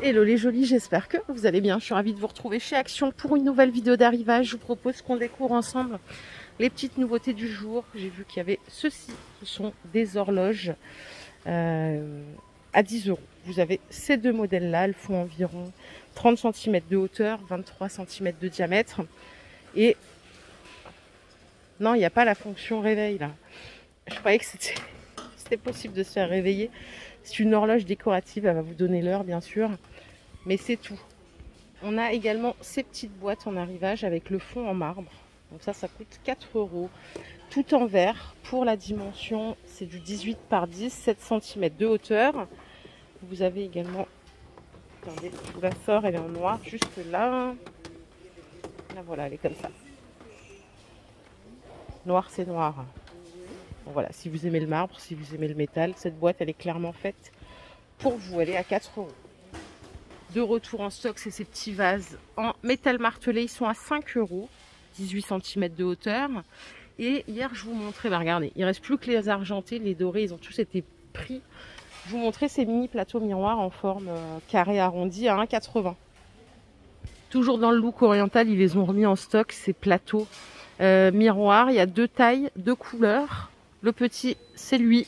Hello les jolis, j'espère que vous allez bien. Je suis ravie de vous retrouver chez Action pour une nouvelle vidéo d'arrivage. Je vous propose qu'on découvre ensemble les petites nouveautés du jour. J'ai vu qu'il y avait ceci, ce sont des horloges à 10 €. Vous avez ces deux modèles-là, elles font environ 30 cm de hauteur, 23 cm de diamètre. Et non, il n'y a pas la fonction réveil là. Je croyais que c'était possible de se faire réveiller. C'est une horloge décorative, elle va vous donner l'heure bien sûr, mais c'est tout. On a également ces petites boîtes en arrivage avec le fond en marbre. Donc ça coûte 4 €. Tout en verre. Pour la dimension, c'est du 18 par 10, 7 cm de hauteur. Vous avez également, attendez, je vous la sors, elle est en noir juste là. Là voilà, elle est comme ça. Noir c'est noir. Bon, voilà, si vous aimez le marbre, si vous aimez le métal, cette boîte elle est clairement faite pour vous. Elle est à 4 €. De retour en stock, c'est ces petits vases en métal martelé. Ils sont à 5 €, 18 cm de hauteur. Et hier, je vous montrais, bah regardez, il ne reste plus que les argentés, les dorés, ils ont tous été pris. Je vous montrais ces mini plateaux miroirs en forme carré arrondi à 1,80 €. Toujours dans le look oriental, ils les ont remis en stock, ces plateaux miroirs. Il y a deux tailles, deux couleurs. Le petit, c'est lui.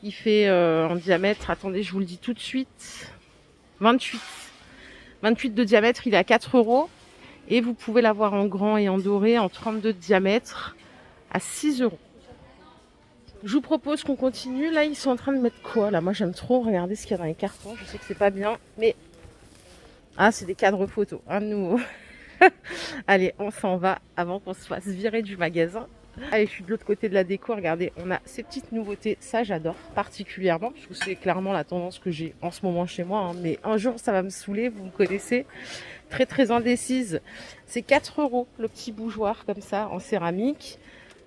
Il fait en diamètre, attendez, je vous le dis tout de suite, 28 de diamètre, il est à 4 €. Et vous pouvez l'avoir en grand et en doré, en 32 de diamètre, à 6 €. Je vous propose qu'on continue. Là, ils sont en train de mettre quoi là? Moi, j'aime trop regarder ce qu'il y a dans les cartons. Je sais que c'est pas bien, mais... Ah, c'est des cadres photos, hein, nous. Allez, on s'en va avant qu'on se fasse virer du magasin. Allez, je suis de l'autre côté de la déco. Regardez, on a ces petites nouveautés. Ça, j'adore particulièrement, parce que c'est clairement la tendance que j'ai en ce moment chez moi. Hein. Mais un jour, ça va me saouler, vous me connaissez. Très, très indécise. C'est 4 € le petit bougeoir, comme ça, en céramique.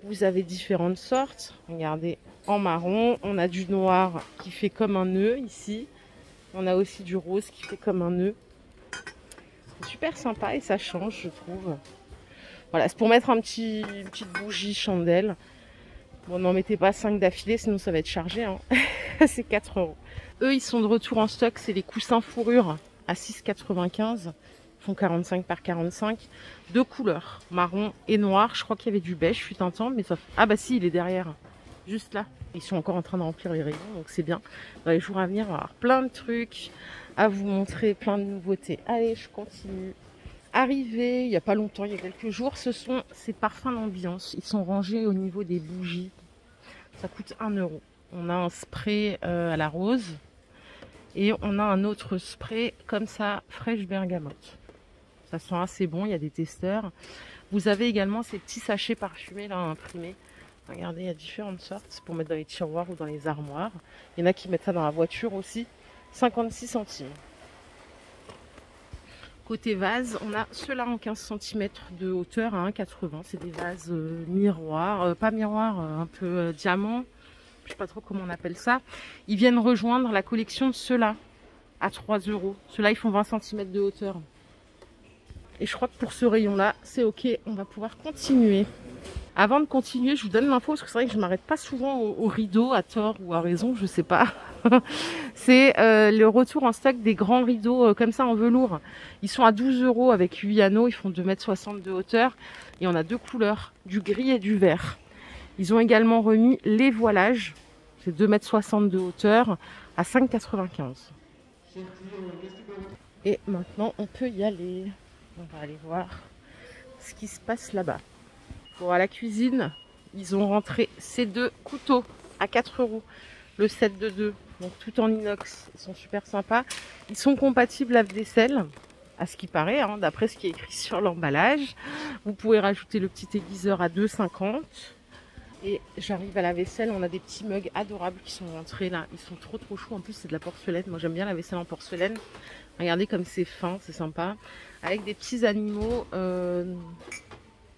Vous avez différentes sortes. Regardez, en marron. On a du noir qui fait comme un nœud, ici. On a aussi du rose qui fait comme un nœud. C'est super sympa et ça change, je trouve. Voilà, c'est pour mettre une petite bougie chandelle. Bon, n'en mettez pas 5 d'affilée, sinon ça va être chargé. Hein. C'est 4 €. Eux, ils sont de retour en stock. C'est les coussins fourrure à 6,95 €. Ils font 45 par 45. Deux couleurs, marron et noir. Je crois qu'il y avait du beige, fut un temps, mais ça... Ah bah si, il est derrière. Juste là. Ils sont encore en train de remplir les rayons, donc c'est bien. Dans les jours à venir, on va avoir plein de trucs à vous montrer, plein de nouveautés. Allez, je continue. Arrivé il n'y a pas longtemps, il y a quelques jours, ce sont ces parfums d'ambiance. Ils sont rangés au niveau des bougies. Ça coûte 1 €. On a un spray à la rose et on a un autre spray comme ça, fraîche bergamote. Ça sent assez bon, il y a des testeurs. Vous avez également ces petits sachets parfumés là imprimés. Regardez, il y a différentes sortes. C'est pour mettre dans les tiroirs ou dans les armoires. Il y en a qui mettent ça dans la voiture aussi. 56 centimes. Côté vase, on a ceux-là en 15 cm de hauteur à 1,80 €. C'est des vases miroirs, pas miroirs, un peu diamant. Je sais pas trop comment on appelle ça. Ils viennent rejoindre la collection de ceux-là à 3 €. Ceux-là, ils font 20 cm de hauteur. Et je crois que pour ce rayon-là, c'est ok. On va pouvoir continuer. Avant de continuer, je vous donne l'info parce que c'est vrai que je m'arrête pas souvent au rideau, à tort ou à raison, je sais pas. C'est le retour en stock des grands rideaux comme ça en velours. Ils sont à 12 € avec 8 anneaux, ils font 2,60 m de hauteur. Et on a deux couleurs, du gris et du vert. Ils ont également remis les voilages, c'est 2,60 m de hauteur à 5,95 €. Et maintenant, on peut y aller. On va aller voir ce qui se passe là-bas. Bon, à la cuisine, ils ont rentré ces deux couteaux à 4 €. Le set de 2, donc tout en inox. Ils sont super sympas. Ils sont compatibles lave-vaisselle, à ce qui paraît, hein, d'après ce qui est écrit sur l'emballage. Vous pouvez rajouter le petit aiguiseur à 2,50 €. Et j'arrive à la vaisselle, on a des petits mugs adorables qui sont rentrés là. Ils sont trop chauds. En plus, c'est de la porcelaine. Moi, j'aime bien la vaisselle en porcelaine. Regardez comme c'est fin, c'est sympa. Avec des petits animaux...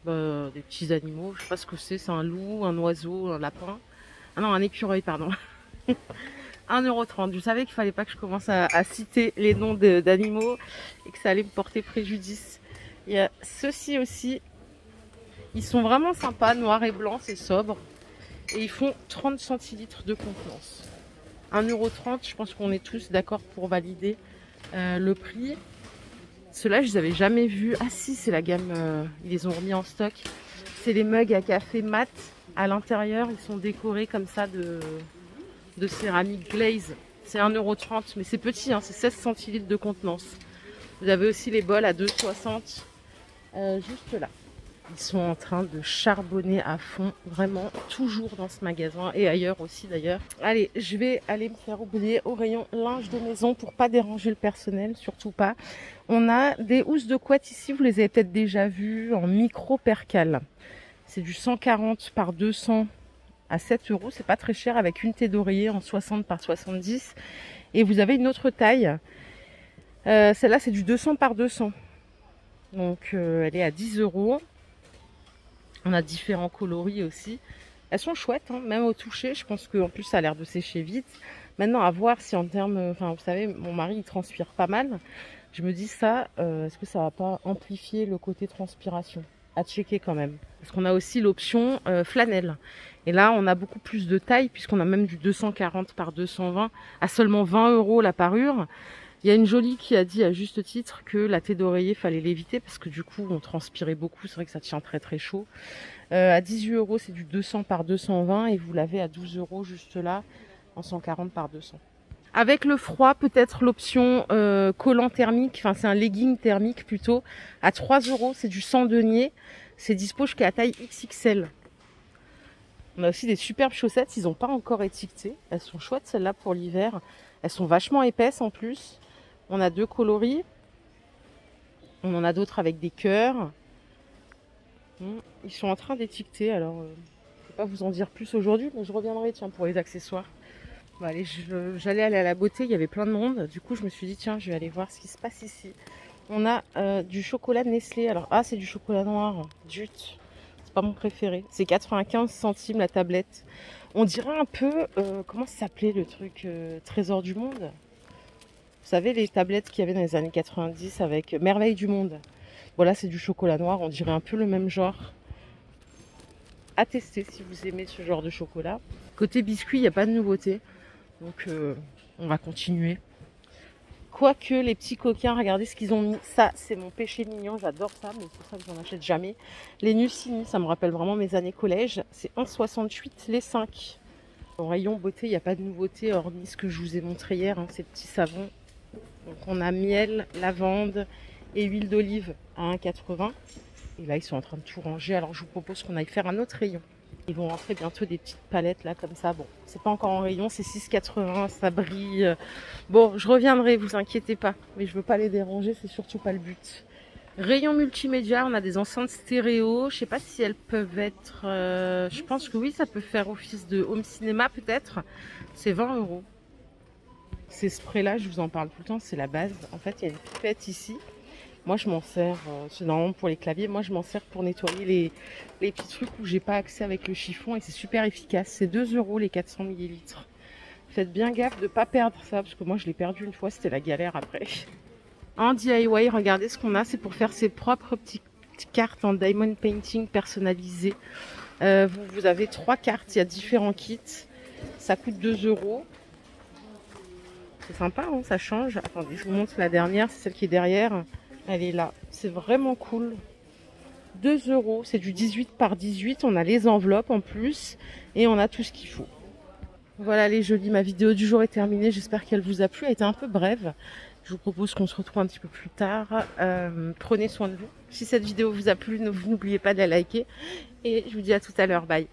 des petits animaux, je sais pas ce que c'est un loup, un oiseau, un lapin. Ah non, un écureuil, pardon. 1,30 €. Je savais qu'il fallait pas que je commence à citer les noms d'animaux et que ça allait me porter préjudice. Il y a ceux-ci aussi. Ils sont vraiment sympas, noir et blanc, c'est sobre. Et ils font 30 centilitres de contenance. 1,30 €, je pense qu'on est tous d'accord pour valider. Le prix, ceux-là, je les avais jamais vus. Ah si, c'est la gamme, ils les ont remis en stock. C'est les mugs à café mat. À l'intérieur, ils sont décorés comme ça de céramique glaze. C'est 1,30 €, mais c'est petit, hein, c'est 16 centilitres de contenance. Vous avez aussi les bols à 2,60 €, juste là. Ils sont en train de charbonner à fond, vraiment, toujours dans ce magasin et ailleurs aussi d'ailleurs. Allez, je vais aller me faire oublier au rayon linge de maison pour pas déranger le personnel, surtout pas. On a des housses de couette ici, vous les avez peut-être déjà vues, en micro percale. C'est du 140 par 200 à 7 €, c'est pas très cher, avec une unité d'oreiller en 60 par 70. Et vous avez une autre taille, celle-là c'est du 200 par 200. Donc elle est à 10 €. On a différents coloris aussi. Elles sont chouettes, hein, même au toucher. Je pense qu'en plus, ça a l'air de sécher vite. Maintenant, à voir si en termes... Enfin, vous savez, mon mari, il transpire pas mal. Je me dis ça, est-ce que ça va pas amplifier le côté transpiration? À checker quand même. Parce qu'on a aussi l'option flanelle. Et là, on a beaucoup plus de taille, puisqu'on a même du 240 par 220 à seulement 20 € la parure. Il y a une jolie qui a dit à juste titre que la thé d'oreiller fallait l'éviter parce que du coup on transpirait beaucoup, c'est vrai que ça tient très très chaud. À 18 € c'est du 200 par 220 et vous l'avez à 12 € juste là en 140 par 200. Avec le froid, peut-être l'option collant thermique, enfin c'est un legging thermique plutôt, à 3 €, c'est du 100 deniers, c'est dispo jusqu'à la taille XXL. On a aussi des superbes chaussettes, ils n'ont pas encore étiqueté, elles sont chouettes celles-là pour l'hiver, elles sont vachement épaisses en plus. On a deux coloris. On en a d'autres avec des cœurs. Ils sont en train d'étiqueter. Alors, je ne vais pas vous en dire plus aujourd'hui, mais je reviendrai tiens, pour les accessoires. Bon, allez, j'allais aller à la beauté, il y avait plein de monde. Du coup, je me suis dit, tiens, je vais aller voir ce qui se passe ici. On a du chocolat Nestlé. Alors, ah, c'est du chocolat noir. Jut. C'est pas mon préféré. C'est 95 centimes la tablette. On dirait un peu, comment ça s'appelait le truc Trésor du Monde? Vous savez, les tablettes qu'il y avait dans les années 90 avec Merveille du Monde. Voilà, c'est du chocolat noir. On dirait un peu le même genre. À tester si vous aimez ce genre de chocolat. Côté biscuit, il n'y a pas de nouveauté. Donc, on va continuer. Quoique, les petits coquins, regardez ce qu'ils ont mis. Ça, c'est mon péché mignon. J'adore ça, mais c'est pour ça que j'en achète jamais. Les Nucini, ça me rappelle vraiment mes années collège. C'est 1,68 les 5. En rayon beauté, il n'y a pas de nouveauté, hormis ce que je vous ai montré hier, hein, ces petits savons. Donc on a miel, lavande et huile d'olive à 1,80 €. Et là, ils sont en train de tout ranger. Alors, je vous propose qu'on aille faire un autre rayon. Ils vont rentrer bientôt des petites palettes là, comme ça. Bon, c'est pas encore en rayon, c'est 6,80 €, ça brille. Bon, je reviendrai, vous inquiétez pas. Mais je veux pas les déranger, c'est surtout pas le but. Rayon multimédia, on a des enceintes stéréo. Je sais pas si elles peuvent être... je pense que oui, ça peut faire office de home cinéma peut-être. C'est 20 €. Ces sprays-là, je vous en parle tout le temps, c'est la base. En fait, il y a une pipette ici. Moi, je m'en sers, c'est normalement pour les claviers. Moi, je m'en sers pour nettoyer les petits trucs où j'ai pas accès avec le chiffon. Et c'est super efficace. C'est 2 € les 400 ml. Faites bien gaffe de ne pas perdre ça, parce que moi, je l'ai perdu une fois. C'était la galère après. En DIY, regardez ce qu'on a. C'est pour faire ses propres petites cartes en diamond painting personnalisées. Vous avez 3 cartes. Il y a différents kits. Ça coûte 2 €. C'est sympa, hein, ça change. Attendez, je vous montre la dernière, c'est celle qui est derrière. Elle est là. C'est vraiment cool. 2 €. C'est du 18 par 18. On a les enveloppes en plus. Et on a tout ce qu'il faut. Voilà les jolis. Ma vidéo du jour est terminée. J'espère qu'elle vous a plu. Elle était un peu brève. Je vous propose qu'on se retrouve un petit peu plus tard. Prenez soin de vous. Si cette vidéo vous a plu, n'oubliez pas de la liker. Et je vous dis à tout à l'heure. Bye.